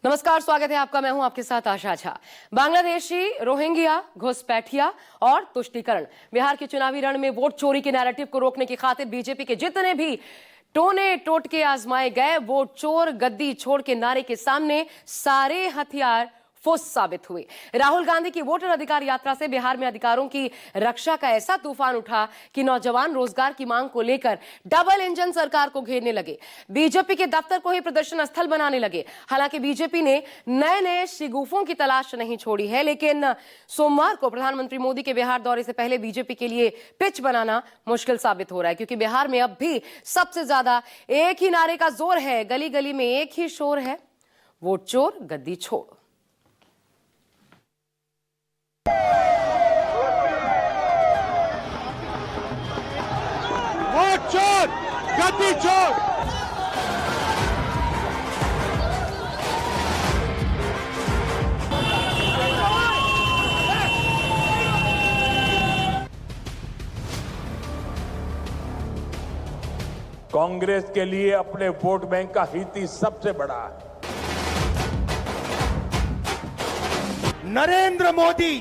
नमस्कार, स्वागत है आपका। मैं हूं आपके साथ आशा झा। बांग्लादेशी, रोहिंग्या, घुसपैठिया और तुष्टीकरण, बिहार के चुनावी रण में वोट चोरी के नैरेटिव को रोकने की खातिर बीजेपी के जितने भी टोने टोटके आजमाए गए, वोट चोर गद्दी छोड़ के नारे के सामने सारे हथियार फुस साबित हुए। राहुल गांधी की वोटर अधिकार यात्रा से बिहार में अधिकारों की रक्षा का ऐसा तूफान उठा कि नौजवान रोजगार की मांग को लेकर डबल इंजन सरकार को घेरने लगे, बीजेपी के दफ्तर को ही प्रदर्शन स्थल बनाने लगे। हालांकि बीजेपी ने नए नए शिगुफों की तलाश नहीं छोड़ी है, लेकिन सोमवार को प्रधानमंत्री मोदी के बिहार दौरे से पहले बीजेपी के लिए पिच बनाना मुश्किल साबित हो रहा है, क्योंकि बिहार में अब भी सबसे ज्यादा एक ही नारे का जोर है, गली गली में एक ही शोर है, वोट चोर गद्दी छोड़। वोट चोर गद्दी छोड़। कांग्रेस के लिए अपने वोट बैंक का हित ही सबसे बड़ा है। नरेंद्र मोदी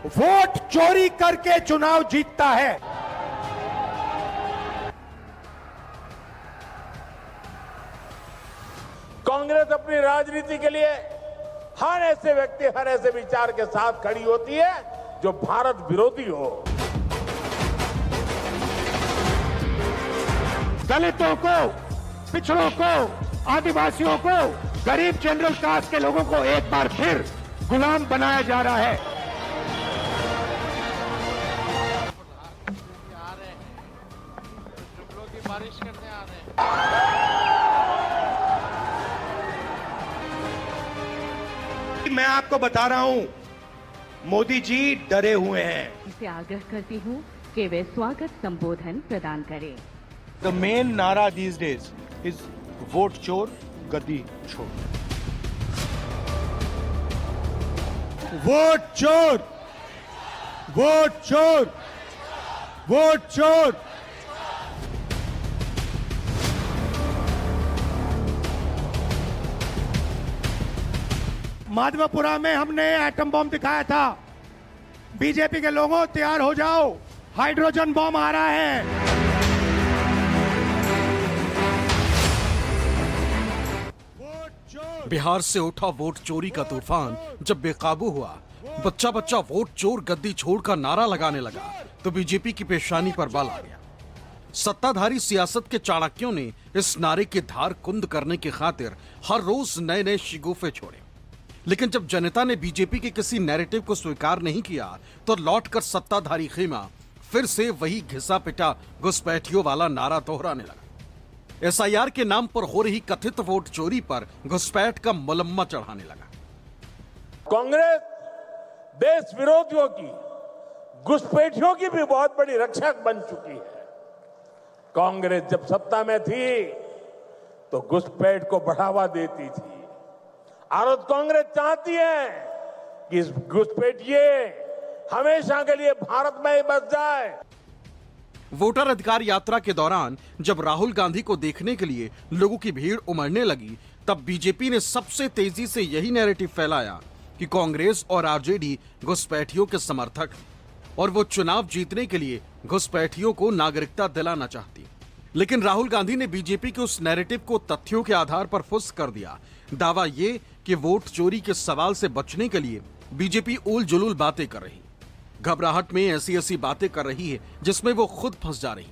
वोट चोरी करके चुनाव जीतता है। कांग्रेस अपनी राजनीति के लिए हर ऐसे व्यक्ति, हर ऐसे विचार के साथ खड़ी होती है जो भारत विरोधी हो। दलितों को, पिछड़ों को, आदिवासियों को, गरीब जनरल कास्ट के लोगों को एक बार फिर गुलाम बनाया जा रहा है। बारिश करने आ रहे हैं। मैं आपको बता रहा हूं, मोदी जी डरे हुए हैं। इसे आग्रह करती हूँ कि वे स्वागत संबोधन प्रदान करें। The main nara these days is vote chor, gadi chor. Vote चोर, वोट चोर, वोट चोर। माधवपुरा में हमने एटम बम दिखाया था। बीजेपी के लोगों, तैयार हो जाओ, हाइड्रोजन बम आ रहा है। बिहार से उठा वोट चोरी का तूफान जब बेकाबू हुआ, बच्चा बच्चा वोट चोर गद्दी छोड़ का नारा लगाने लगा, तो बीजेपी की पेशानी पर बल आ गया। सत्ताधारी सियासत के चाणक्यों ने इस नारे की धार कुंद करने की खातिर हर रोज नए नए शिगुफे छोड़े। लेकिन जब जनता ने बीजेपी के किसी नैरेटिव को स्वीकार नहीं किया, तो लौटकर सत्ताधारी खेमा फिर से वही घिसा पिटा घुसपैठियों वाला नारा दोहराने लगा। एसआईआर के नाम पर हो रही कथित वोट चोरी पर घुसपैठ का मुलम्मा चढ़ाने लगा। कांग्रेस देश विरोधियों की, घुसपैठियों की भी बहुत बड़ी रक्षक बन चुकी है। कांग्रेस जब सत्ता में थी तो घुसपैठ को बढ़ावा देती थी, और कांग्रेस चाहती है कि इस घुसपैठिए हमेशा के लिए भारत में ही बस जाए। वोटर अधिकार यात्रा के दौरान जब राहुल गांधी को देखने के लिए लोगों की भीड़ उमड़ने लगी, तब बीजेपी ने सबसे तेजी से यही नैरेटिव फैलाया कि कांग्रेस और आरजेडी घुसपैठियों के समर्थक हैं और वो चुनाव जीतने के लिए घुसपैठियों को नागरिकता दिलाना चाहती। लेकिन राहुल गांधी ने बीजेपी के उस नैरेटिव को तथ्यों के आधार पर फुस कर दिया। दावा ये कि वोट चोरी के सवाल से बचने के लिए बीजेपी उल जुलूल बातें कर रही, घबराहट में ऐसी ऐसी बातें कर रही है जिसमें वो खुद फंस जा रही।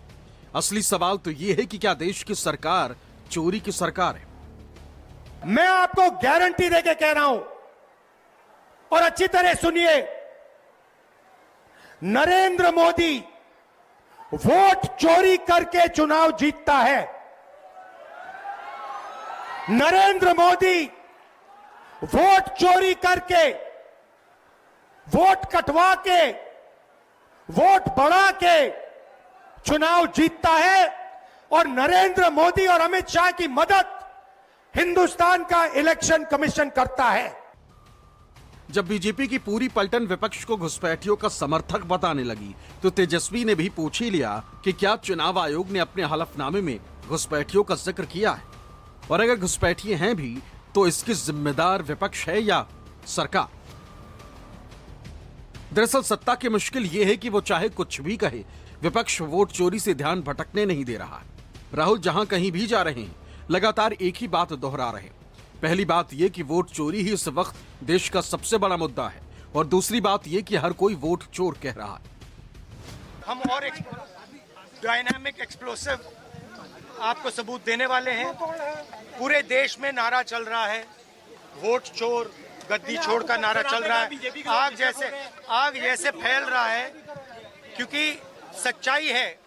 असली सवाल तो ये है कि क्या देश की सरकार चोरी की सरकार है? मैं आपको गारंटी देके कह रहा हूं, और अच्छी तरह सुनिए, नरेंद्र मोदी वोट चोरी करके चुनाव जीतता है। नरेंद्र मोदी वोट चोरी करके, वोट कटवा के, वोट बढ़ा के चुनाव जीतता है, और नरेंद्र मोदी और अमित शाह की मदद हिंदुस्तान का इलेक्शन कमीशन करता है। जब बीजेपी की पूरी पलटन विपक्ष को घुसपैठियों का समर्थक बताने लगी, तो तेजस्वी ने भी पूछ ही लिया कि क्या चुनाव आयोग ने अपने हलफनामे में घुसपैठियों का जिक्र किया है, और अगर घुसपैठिए हैं भी तो इसकी जिम्मेदार विपक्ष है या सरकार? दरअसल सत्ता की मुश्किल यह है कि वो चाहे कुछ भी कहे, विपक्ष वोट चोरी से ध्यान भटकने नहीं दे रहा है। राहुल जहां कहीं भी जा रहे हैं, लगातार एक ही बात दोहरा रहे हैं। पहली बात यह कि वोट चोरी ही इस वक्त देश का सबसे बड़ा मुद्दा है, और दूसरी बात यह कि हर कोई वोट चोर कह रहा है। हम और डायनामिक एक्सप्लोसिव आपको सबूत देने वाले हैं। पूरे देश में नारा चल रहा है, वोट चोर गद्दी छोड़ का नारा चल रहा है। आग जैसे फैल रहा है, क्योंकि सच्चाई है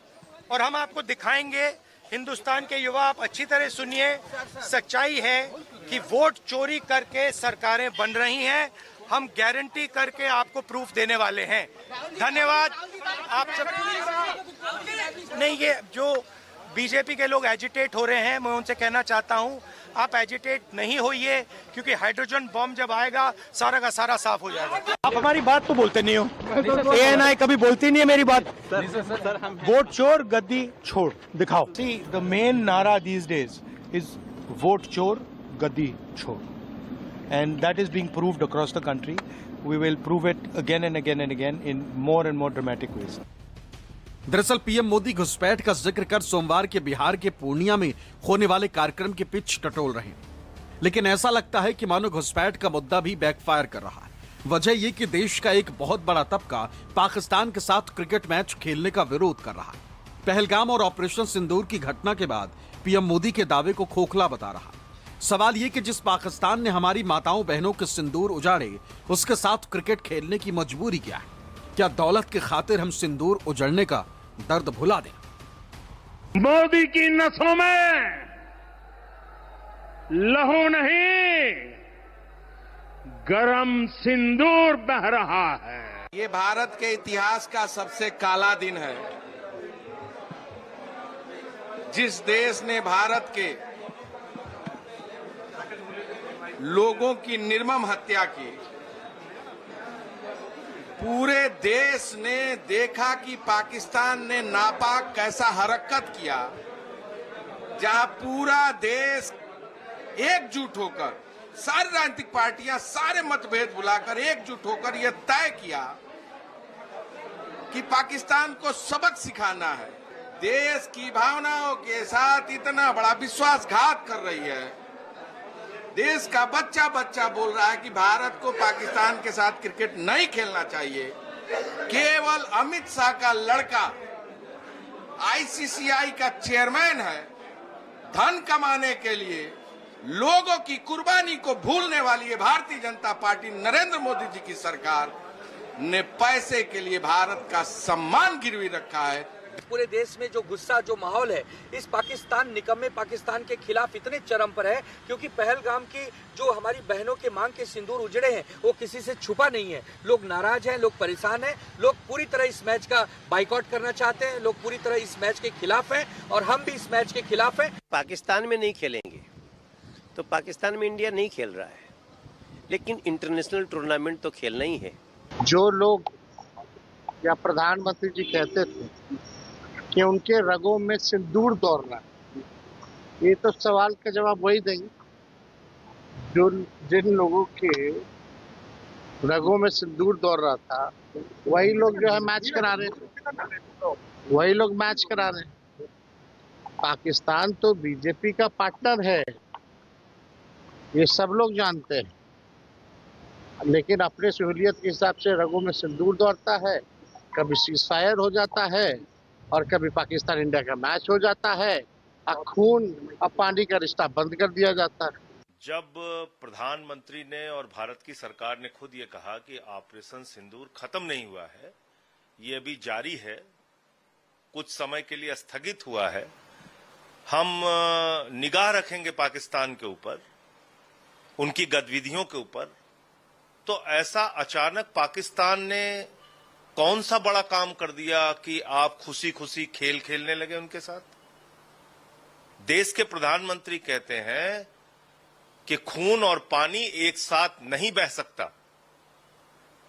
और हम आपको दिखाएंगे। हिंदुस्तान के युवा, आप अच्छी तरह सुनिए, सच्चाई है कि वोट चोरी करके सरकारें बन रही हैं। हम गारंटी करके आपको प्रूफ देने वाले हैं। धन्यवाद आप सब। नहीं, ये जो बीजेपी के लोग एजिटेट हो रहे हैं, मैं उनसे कहना चाहता हूं, आप एजिटेट नहीं होइए, क्योंकि हाइड्रोजन बम जब आएगा सारा का सारा साफ हो जाएगा। आप हमारी बात तो बोलते नहीं हो। एएनआई कभी बोलती नहीं है मेरी बात। वोट चोर गद्दी छोड़ दिखाओ। सी, द मेन नारा दीज डेज इज वोट चोर गद्दी छोड़, and that is being proved across the country. We will prove it again and again and again in more and more dramatic ways. दरअसल पीएम मोदी घुसपैठ का जिक्र कर सोमवार के बिहार के पूर्णिया में होने वाले कार्यक्रम की पिच टटोल रहे हैं, लेकिन ऐसा लगता है कि मानो घुसपैठ का मुद्दा भी बैकफायर कर रहा है। वजह यह कि देश का एक बहुत बड़ा तबका पाकिस्तान के साथ क्रिकेट मैच खेलने का विरोध कर रहा है। पहलगाम और ऑपरेशन सिंदूर की घटना के बाद पीएम मोदी के दावे को खोखला बता रहा है। सवाल ये कि जिस पाकिस्तान ने हमारी माताओं बहनों के सिंदूर उजाड़े, उसके साथ क्रिकेट खेलने की मजबूरी क्या है? क्या दौलत की खातिर हम सिंदूर उजड़ने का दर्द भुला दें? मोदी की नसों में लहू नहीं, गरम सिंदूर बह रहा है। ये भारत के इतिहास का सबसे काला दिन है। जिस देश ने भारत के लोगों की निर्मम हत्या की, पूरे देश ने देखा कि पाकिस्तान ने नापाक कैसा हरकत किया, जहां पूरा देश एकजुट होकर, सारी राजनीतिक पार्टियां सारे मतभेद भुलाकर एकजुट होकर यह तय किया कि पाकिस्तान को सबक सिखाना है। देश की भावनाओं के साथ इतना बड़ा विश्वासघात कर रही है। देश का बच्चा बच्चा बोल रहा है कि भारत को पाकिस्तान के साथ क्रिकेट नहीं खेलना चाहिए। केवल अमित शाह का लड़का आईसीसीआई का चेयरमैन है। धन कमाने के लिए लोगों की कुर्बानी को भूलने वाली है भारतीय जनता पार्टी, नरेंद्र मोदी जी की सरकार ने पैसे के लिए भारत का सम्मान गिरवी रखा है। पूरे देश में जो गुस्सा, जो माहौल है इस पाकिस्तान, निकम्मे पाकिस्तान के खिलाफ इतने चरम पर है, क्योंकि पहलगाम की जो हमारी बहनों के मांग के सिंदूर उजड़े हैं वो किसी से छुपा नहीं है। लोग नाराज हैं, लोग परेशान हैं, लोग पूरी तरह इस मैच का बाइकआउट करना चाहते हैं, लोग पूरी तरह इस मैच के खिलाफ हैं और हम भी इस मैच के खिलाफ हैं। पाकिस्तान में नहीं खेलेंगे तो पाकिस्तान में इंडिया नहीं खेल रहा है, लेकिन इंटरनेशनल टूर्नामेंट तो खेलना ही है। जो लोग या प्रधानमंत्री जी कहते थे कि उनके रगों में सिंदूर दौड़ रहा है, ये तो सवाल का जवाब वही देंगे जो जिन लोगों के रगों में सिंदूर दौड़ रहा था, वही लोग जो है मैच करा रहे थे, वही लोग मैच करा रहे हैं। पाकिस्तान तो बीजेपी का पार्टनर है, ये सब लोग जानते हैं, लेकिन अपने सहूलियत के हिसाब से रगों में सिंदूर दौड़ता है। कभी सीजफायर हो जाता है और कभी पाकिस्तान इंडिया का मैच हो जाता है, और खून और पानी का रिश्ता बंद कर दिया जाता है। जब प्रधानमंत्री ने और भारत की सरकार ने खुद ये कहा कि ऑपरेशन सिंदूर खत्म नहीं हुआ है, ये अभी जारी है, कुछ समय के लिए स्थगित हुआ है, हम निगाह रखेंगे पाकिस्तान के ऊपर, उनकी गतिविधियों के ऊपर, तो ऐसा अचानक पाकिस्तान ने कौन सा बड़ा काम कर दिया कि आप खुशी खुशी खेल खेलने लगे उनके साथ? देश के प्रधानमंत्री कहते हैं कि खून और पानी एक साथ नहीं बह सकता,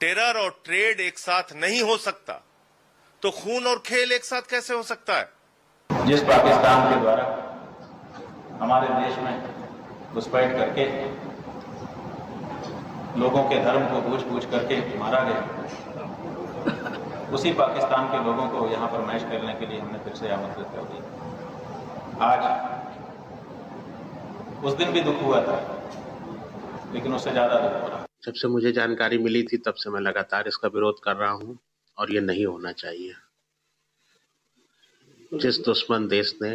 टेरर और ट्रेड एक साथ नहीं हो सकता, तो खून और खेल एक साथ कैसे हो सकता है? जिस पाकिस्तान के द्वारा हमारे देश में घुसपैठ करके लोगों के धर्म को पूछ करके मारा गया, उसी पाकिस्तान के लोगों को यहाँ पर मैच करने के लिए हमने फिर से आमंत्रित कर दिया। आज उस दिन भी दुख हुआ था, लेकिन उससे ज्यादा दुख हो रहा। जब से मुझे जानकारी मिली थी तब से मैं लगातार इसका विरोध कर रहा हूं और ये नहीं होना चाहिए। जिस दुश्मन देश ने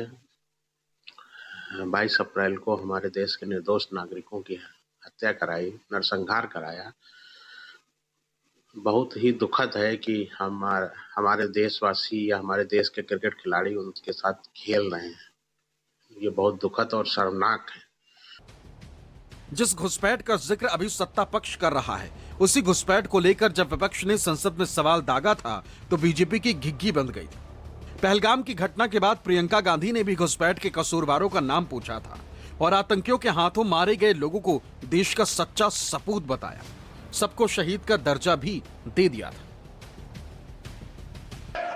22 अप्रैल को हमारे देश के निर्दोष नागरिकों की हत्या कराई, नरसंहार कराया, बहुत ही दुखद है कि हमारे देशवासी या हमारे देश के क्रिकेट खिलाड़ी उनके साथ खेल रहे हैं। ये बहुत दुखद और शर्मनाक है। जिस घुसपैठ का जिक्र अभी सत्ता पक्ष कर रहा है, उसी घुसपैठ को लेकर जब विपक्ष ने संसद में सवाल दागा था तो बीजेपी की घिग्गी बंद गई थी। पहलगाम की घटना के बाद प्रियंका गांधी ने भी घुसपैठ के कसूरवारों का नाम पूछा था और आतंकियों के हाथों मारे गए लोगों को देश का सच्चा सपूत बताया, सबको शहीद का दर्जा भी दे दिया था।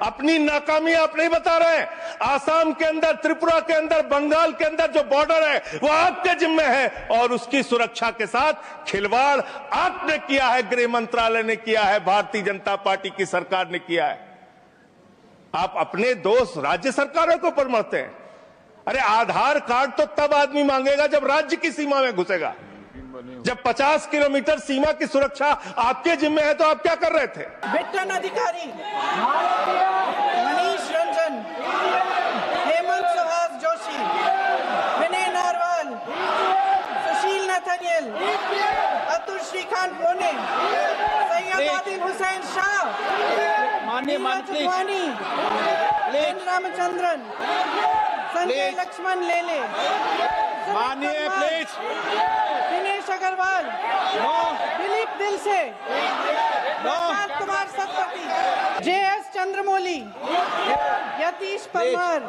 अपनी नाकामी आप नहीं बता रहे। आसाम के अंदर, त्रिपुरा के अंदर, बंगाल के अंदर जो बॉर्डर है वो आपके जिम्मे है और उसकी सुरक्षा के साथ खिलवाड़ आपने किया है, गृह मंत्रालय ने किया है, भारतीय जनता पार्टी की सरकार ने किया है। आप अपने दोस्त राज्य सरकारों के ऊपर मरते हैं। अरे आधार कार्ड तो तब आदमी मांगेगा जब राज्य की सीमा में घुसेगा। जब 50 किलोमीटर सीमा की सुरक्षा आपके जिम्मे है तो आप क्या कर रहे थे? बिट्टन अधिकारी, मनीष रंजन, हेमंत सुहास जोशी, विनय नारवाल, सुशील नथनियल, अतुल श्रीकांत मोने, सैयद आदिल हुसैन शाह, मीना चुटवानी, एन रामचंद्रन, संजय लक्ष्मण लेले, मानिए प्लीज, दिनेश अग्रवाल, दिलीप दिल से, कुमार सतपति, JS चंद्रमौली, यतीश परमार,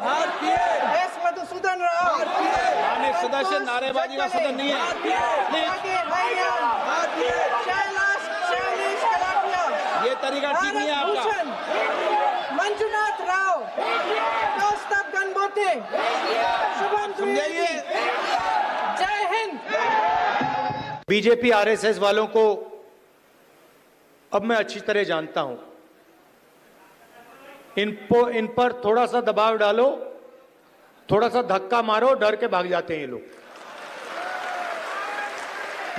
S मधुसूदन राव, सुदर्शन नारेबाजी का सदन नहीं है। शैलेश कलाटिया, ये तरीका ठीक नहीं है आपका। मंजुनाथ राव, कौस्तभ गनबोटे, शुभम द्विवेदी, जय हिंद। बीजेपी आरएसएस वालों को अब मैं अच्छी तरह जानता हूं। इन पर थोड़ा सा दबाव डालो, थोड़ा सा धक्का मारो, डर के भाग जाते हैं ये लोग।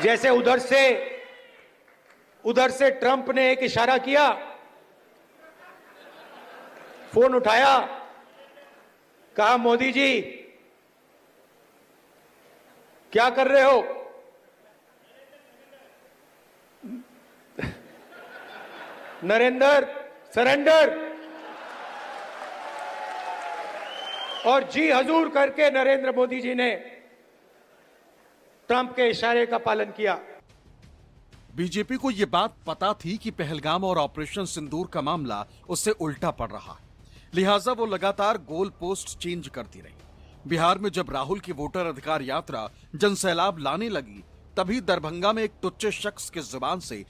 जैसे उधर से ट्रंप ने एक इशारा किया, फोन उठाया, कहा मोदी जी क्या कर रहे हो? नरेंद्र सरेंडर, और जी हजूर करके नरेंद्र मोदी जी ने ट्रंप के इशारे का पालन किया। बीजेपी को यह बात पता थी कि पहलगाम और ऑपरेशन सिंदूर का मामला उससे उल्टा पड़ रहा है, लिहाजा वो लगातार गोल पोस्ट चेंज करती रही। बिहार में जब राहुल की वोटर अधिकार यात्रा जनसैलाब लाने लगी, तभी दरभंगा में एक टुच्चे शख्स के जुबान से